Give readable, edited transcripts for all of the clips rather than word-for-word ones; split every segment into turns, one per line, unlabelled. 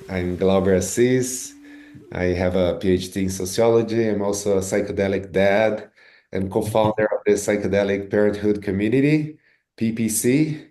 I'm Glauber Assis. I have a PhD in sociology. I'm also a psychedelic dad and co-founder of the Psychedelic Parenthood Community, PPC.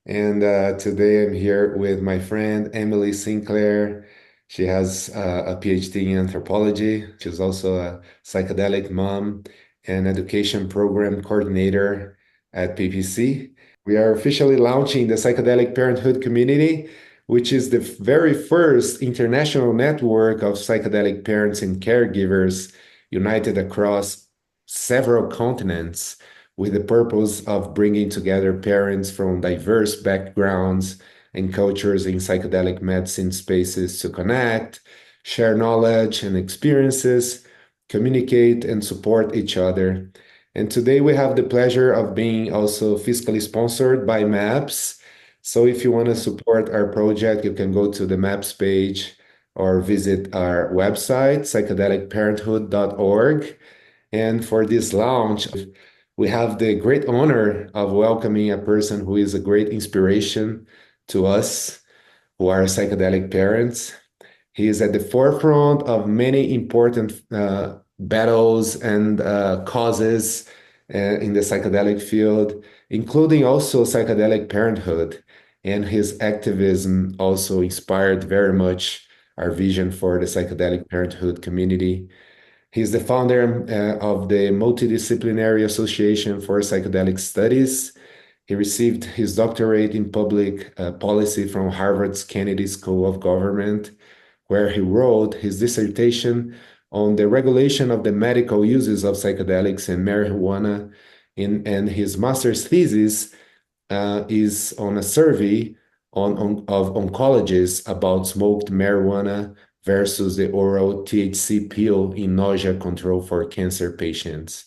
And today I'm here with my friend Emily Sinclair. She has a PhD in anthropology. She's also a psychedelic mom and education program coordinator at PPC. We are officially launching the Psychedelic Parenthood Community, which is the very first international network of psychedelic parents and caregivers united across several continents with the purpose of bringing together parents from diverse backgrounds and cultures in psychedelic medicine spaces to connect, share knowledge and experiences, communicate, and support each other. And today we have the pleasure of being also fiscally sponsored by MAPS. So if you want to support our project, you can go to the MAPS page or visit our website, psychedelicparenthood.org. And for this launch, we have the great honor of welcoming a person who is a great inspiration to us who are psychedelic parents. He is at the forefront of many important battles and causes in the psychedelic field, including also psychedelic parenthood. And his activism also inspired very much our vision for the psychedelic parenthood community. He's the founder of the Multidisciplinary Association for Psychedelic Studies. He received his doctorate in public policy from Harvard's Kennedy School of Government, where he wrote his dissertation on the regulation of the medical uses of psychedelics and marijuana. And his master's thesis is on a survey of oncologists about smoked marijuana versus the oral THC pill in nausea control for cancer patients.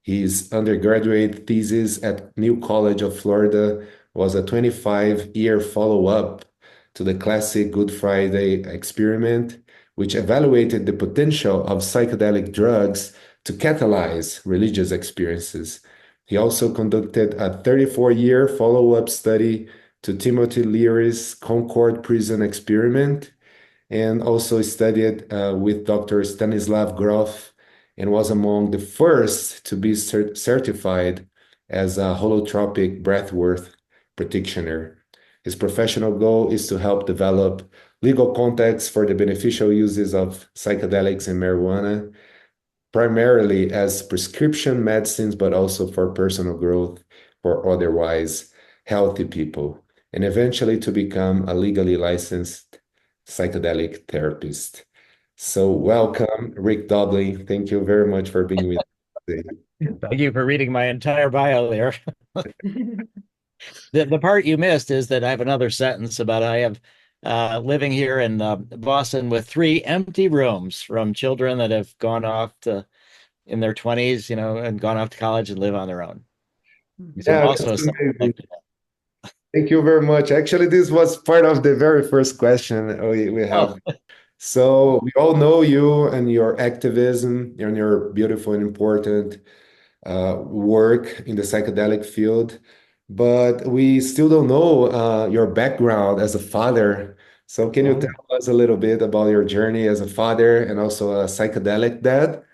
His undergraduate thesis at New College of Florida was a 25-year follow-up to the classic Good Friday experiment, which evaluated the potential of psychedelic drugs to catalyze religious experiences. He also conducted a 34-year follow-up study to Timothy Leary's Concord Prison Experiment and also studied with Dr. Stanislav Grof and was among the first to be certified as a holotropic breathwork practitioner. His professional goal is to help develop legal contexts for the beneficial uses of psychedelics and marijuana, primarily as prescription medicines, but also for personal growth for otherwise healthy people, and eventually to become a legally licensed psychedelic therapist. So, welcome, Rick Dobley. Thank you very much for being with us today.
Thank you for reading my entire bio there. The part you missed is that I have another sentence about I have living here in Boston with three empty rooms from children that have gone off to in their 20s, and gone off to college and live on their own. So I'm
Yeah,
also
that's
a
amazing.
self-elected.
Thank you very much. Actually, this was part of the very first question we have.
Oh,
So, we all know you and your activism and your beautiful and important work in the psychedelic field, but we still don't know your background as a father. So, can you
oh,
tell us a little bit about your journey as a father and also a psychedelic dad?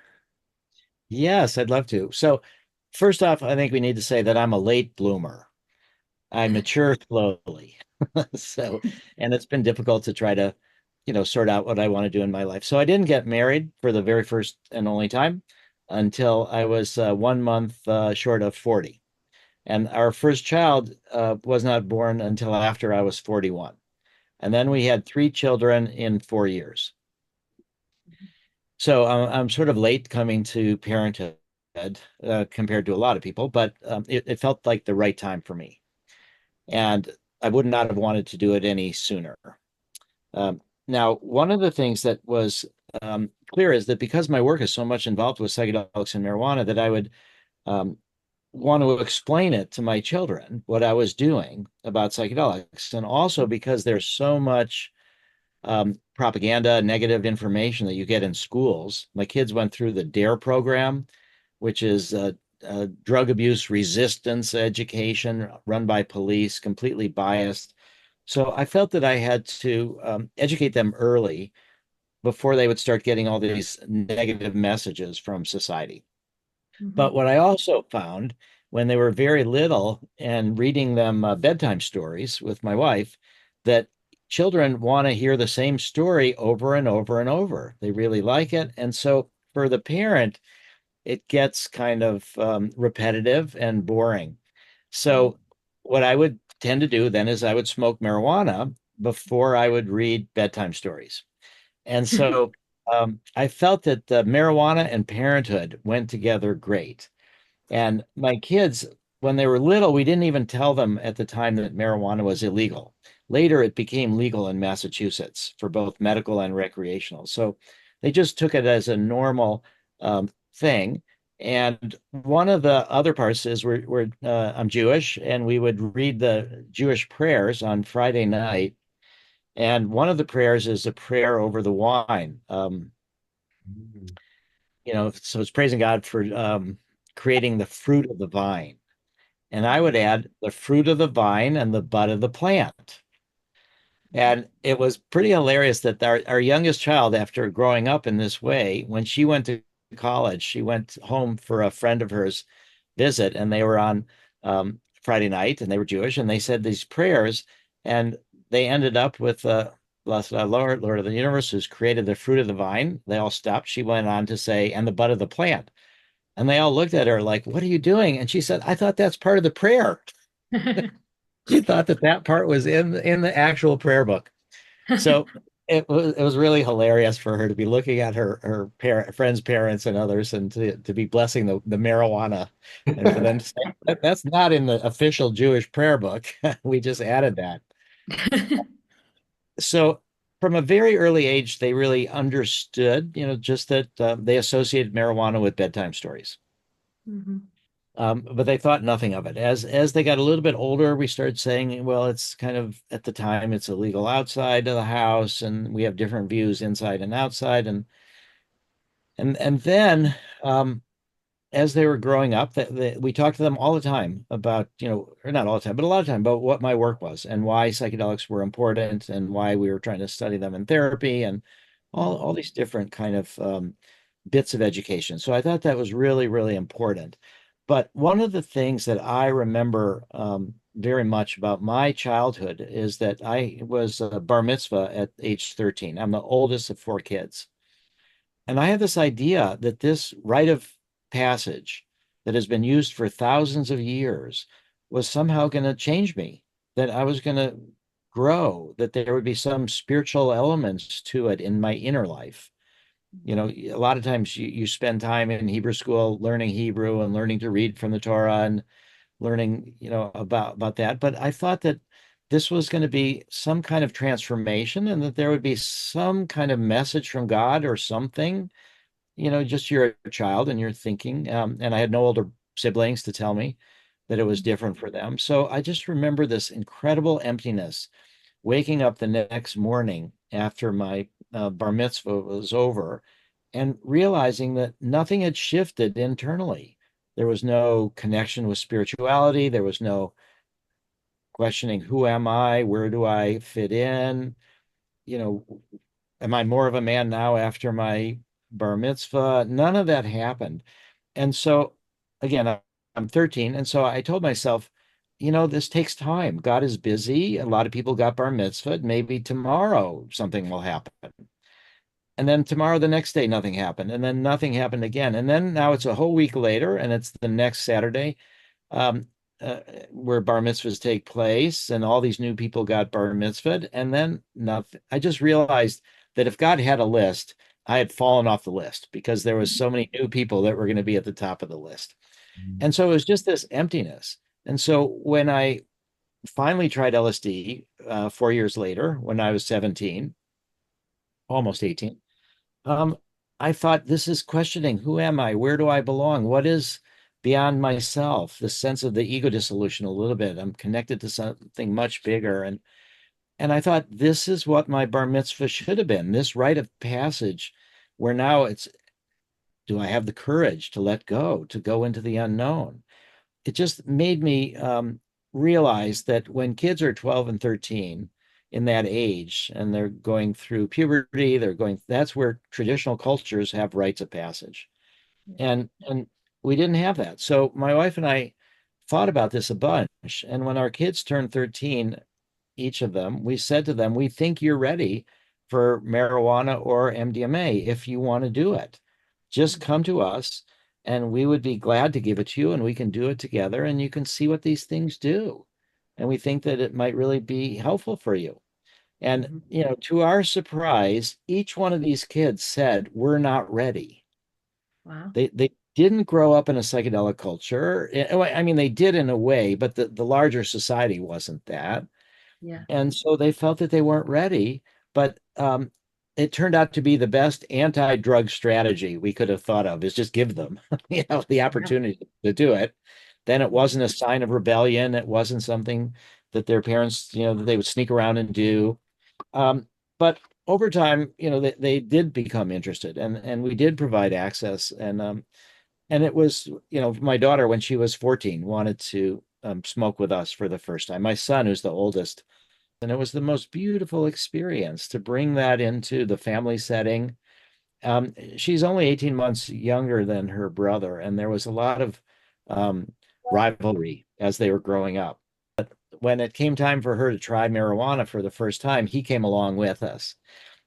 yes, I'd love to. So first off, I think we need to say that I'm a late bloomer. I mature slowly. So, and it's been difficult to try to, sort out what I want to do in my life. So I didn't get married for the very first and only time until I was 1 month short of 40. And our first child was not born until after I was 41. And then we had three children in 4 years. So I'm sort of late coming to parenthood compared to a lot of people, but it felt like the right time for me. And I would not have wanted to do it any sooner. Now, one of the things that was clear is that because my work is so much involved with psychedelics and marijuana, that I would um, want to explain it to my children what I was doing about psychedelics, and also because there's so much propaganda, negative information that you get in schools. My kids went through the DARE program, which is drug abuse resistance education run by police, completely biased. So I felt that I had to educate them early before they would start getting all these negative messages from society.
Mhm.
But what I also found when they were very little and reading them bedtime stories with my wife, that children want to hear the same story over and over and over. They really like it. And so for the parent, it gets kind of repetitive and boring. So what I would tend to do then is I would smoke marijuana before I would read bedtime stories. And so I felt that the marijuana and parenthood went together great. And my kids, when they were little, we didn't even tell them at the time that marijuana was illegal. Later, it became legal in Massachusetts for both medical and recreational. So they just took it as a normal thing. And one of the other parts is I'm Jewish, and we would read the Jewish prayers on Friday night. And one of the prayers is a prayer over the wine.
Mm.
So it's praising God for creating the fruit of the vine. And I would add the fruit of the vine and the bud of the plant. And it was pretty hilarious that our youngest child, after growing up in this way, when she went to college, she went home for a friend of hers visit, and they were on Friday night, and they were Jewish, and they said these prayers, and they ended up with Blessed our Lord, Lord of the universe, who's created the fruit of the vine. They all stopped. She went on to say, and the bud of the plant. And they all looked at her like, "What are you doing?" And she said, "I thought that's part of the prayer." She thought that that part was in the actual prayer book. So it was really hilarious for her to be looking at her friends' parents and others, and to be blessing the marijuana, and for them to say that's not in the official Jewish prayer book. We just added that. So from a very early age, they really understood, just that they associated marijuana with bedtime stories.
Mhm.
But they thought nothing of it. As they got a little bit older, we started saying, well, it's kind of at the time it's illegal outside of the house, and we have different views inside and outside, and then as they were growing up, that we talked to them all the time about, or not all the time, but a lot of time about what my work was and why psychedelics were important and why we were trying to study them in therapy and all these different kind of bits of education. So I thought that was really, really important. But one of the things that I remember very much about my childhood is that I was a bar mitzvah at age 13. I'm the oldest of four kids. And I had this idea that this rite of passage that has been used for thousands of years was somehow going to change me, that I was going to grow, that there would be some spiritual elements to it in my inner life. A lot of times you spend time in Hebrew school learning Hebrew and learning to read from the Torah and learning, about that. But I thought that this was going to be some kind of transformation and that there would be some kind of message from God or something. Just you're a child and you're thinking. And I had no older siblings to tell me that it was different for them. So I just remember this incredible emptiness, waking up the next morning after my bar mitzvah was over and realizing that nothing had shifted internally. There was no connection with spirituality. There was no questioning, who am I? Where do I fit in? You know, am I more of a man now after my bar mitzvah? None of that happened. And so, again, I'm 13. And so I told myself, this takes time. God is busy. A lot of people got bar mitzvah. Maybe tomorrow something will happen. And then tomorrow, the next day, nothing happened. And then nothing happened again. And then now it's a whole week later, and it's the next Saturday, um, where bar mitzvahs take place, and all these new people got bar mitzvahed. And then nothing. I just realized that if God had a list, I had fallen off the list because there was so many new people that were going to be at the top of the list. And so it was just this emptiness. And so when I finally tried LSD 4 years later, when I was 17, almost 18, um, I thought this is questioning, who am I? Where do I belong? What is beyond myself? The sense of the ego dissolution a little bit. I'm connected to something much bigger. And I thought this is what my bar mitzvah should have been, this rite of passage, where now do I have the courage to let go, to go into the unknown? It just made me realize that when kids are 12 and 13 in that age and they're going through puberty, that's where traditional cultures have rites of passage. And we didn't have that. So my wife and I thought about this a bunch. And when our kids turned 13, each of them, we said to them, we think you're ready for marijuana or MDMA if you want to do it. Just come to us and we would be glad to give it to you and we can do it together and you can see what these things do. And we think that it might really be helpful for you. And, to our surprise, each one of these kids said, we're not ready.
Wow.
They didn't grow up in a psychedelic culture. I mean, they did in a way, but the larger society wasn't that.
Yeah.
And so they felt that they weren't ready, but it turned out to be the best anti-drug strategy we could have thought of is just give them, the opportunity to do it. Then it wasn't a sign of rebellion. It wasn't something that their parents, that they would sneak around and do. But over time, they did become interested and we did provide access. And it was, my daughter, when she was 14, wanted to smoke with us for the first time. My son, who's the oldest, and it was the most beautiful experience to bring that into the family setting. She's only 18 months younger than her brother, and there was a lot of um, rivalry as they were growing up. When it came time for her to try marijuana for the first time, he came along with us.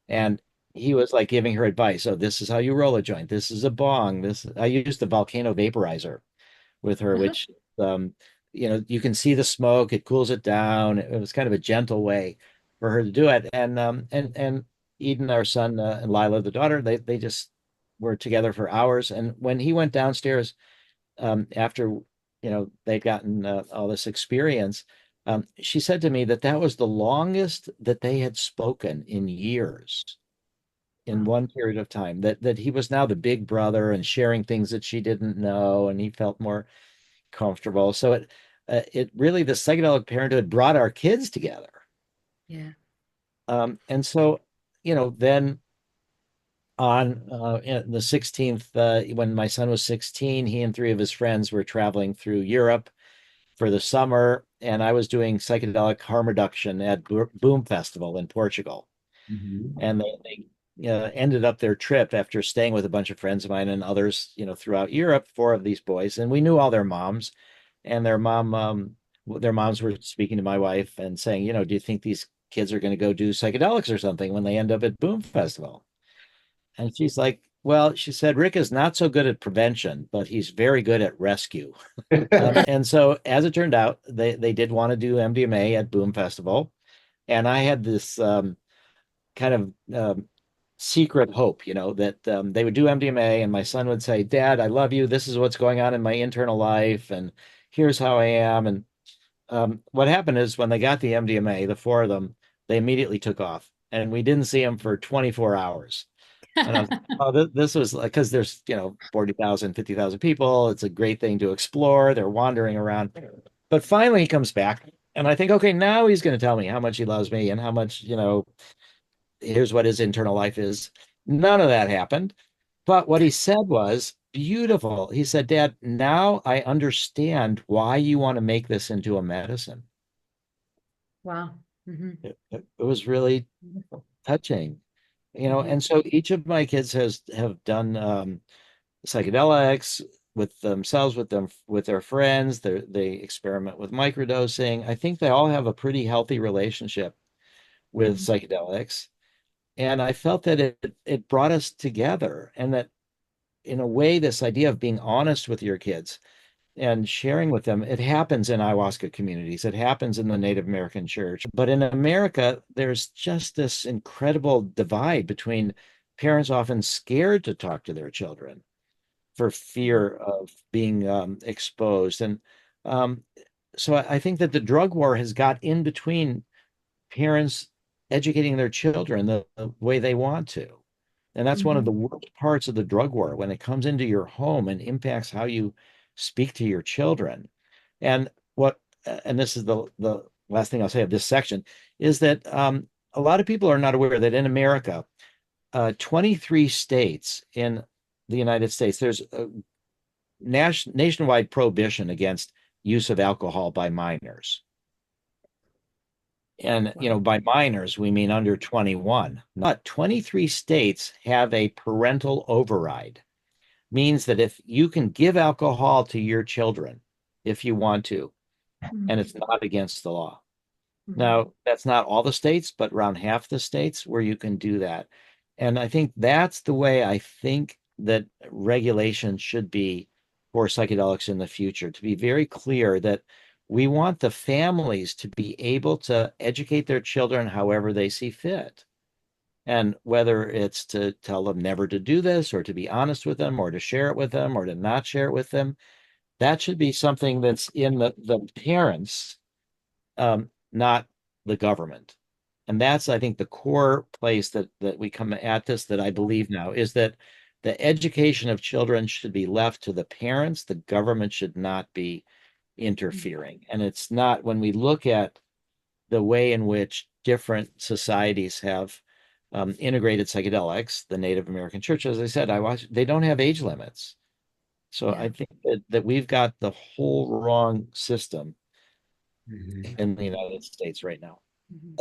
And he was like giving her advice. Oh, this is how you roll a joint. This is a bong. I used the volcano vaporizer with her,
Uh-huh.
which you can see the smoke, it cools it down. It was kind of a gentle way for her to do it. And Eden, our son, and Lila, the daughter, they just were together for hours. And when he went downstairs after they'd gotten all this experience, she said to me that that was the longest that they had spoken in years in
Wow.
one period of time, that he was now the big brother and sharing things that she didn't know, and he felt more comfortable. So it really, the psychedelic parenthood brought our kids together.
Yeah.
And so, then on the 16th, when my son was 16, he and three of his friends were traveling through Europe for the summer, and I was doing psychedelic harm reduction at Boom Festival in Portugal.
Mhm.
And they ended up their trip after staying with a bunch of friends of mine and others, throughout Europe, four of these boys, and we knew all their moms, and their moms were speaking to my wife and saying, do you think these kids are going to go do psychedelics or something when they end up at Boom Festival? And she's like, well, she said, Rick is not so good at prevention, but he's very good at rescue. And so, as it turned out, they did want to do MDMA at Boom Festival, and I had this kind of secret hope, that they would do MDMA, and my son would say, "Dad, I love you. This is what's going on in my internal life, and here's how I am." And what happened is when they got the MDMA, the four of them, they immediately took off, and we didn't see them for 24 hours. And I was, oh, this was like, because there's, 40,000, 50,000 people. It's a great thing to explore. They're wandering around. But finally he comes back. And I think, okay, now he's going to tell me how much he loves me and how much, here's what his internal life is. None of that happened. But what he said was beautiful. He said, Dad, now I understand why you want to make this into a medicine.
Wow. Hmm.
It was really touching,
Hmm.
and so each of my kids have done psychedelics with themselves, with their friends. They experiment with microdosing. I think they all have a pretty healthy relationship with
Hmm.
psychedelics. And I felt that it brought us together, and that in a way, this idea of being honest with your kids and sharing with them, it happens in ayahuasca communities, it happens in the Native American church. But in America, there's just this incredible divide between parents often scared to talk to their children for fear of being exposed. And um, so I think that the drug war has got in between parents educating their children the way they want to. And that's one of the
Hmm.
worst parts of the drug war when it comes into your home and impacts how you speak to your children. And and this is the last thing I'll say of this section, is that a lot of people are not aware that in America, 23 states in the United States, there's a nationwide prohibition against use of alcohol by minors. And, by minors, we mean under 21. Not 23 states have a parental override. Means that if you can give alcohol to your children if you want to, and it's not against the law. Now, that's not all the states, but around half the states where you can do that. And I think that's the way I think that regulation should be for psychedelics in the future, to be very clear that we want the families to be able to educate their children however they see fit. And whether it's to tell them never to do this, or to be honest with them, or to share it with them, or to not share it with them, that should be something that's in the parents, not the government. And that's, I think, the core place that we come at this, that I believe now, is that the education of children should be left to the parents. The government should not be interfering. And it's not, when we look at the way in which different societies have integrated psychedelics, the Native American church, as I said, they don't have age limits. So
Yeah.
I think that we've got the whole wrong system
Mhm.
in the United States right now.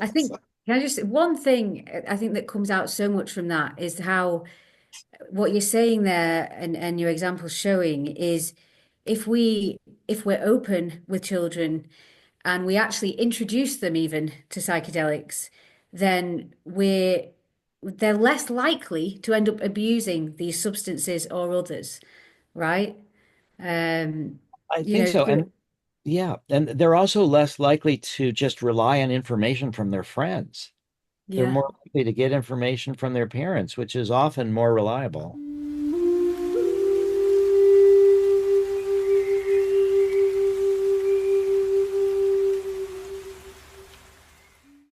I think, can I just, one thing I think that comes out so much from that is how what you're saying there, and your example showing is, if we're open with children and we actually introduce them even to psychedelics, then they're less likely to end up abusing these substances or others, right? Um,
I think so.
so
And yeah, and they're also less likely to just rely on information from their friends. They're
yeah,
more likely to get information from their parents, which is often more reliable.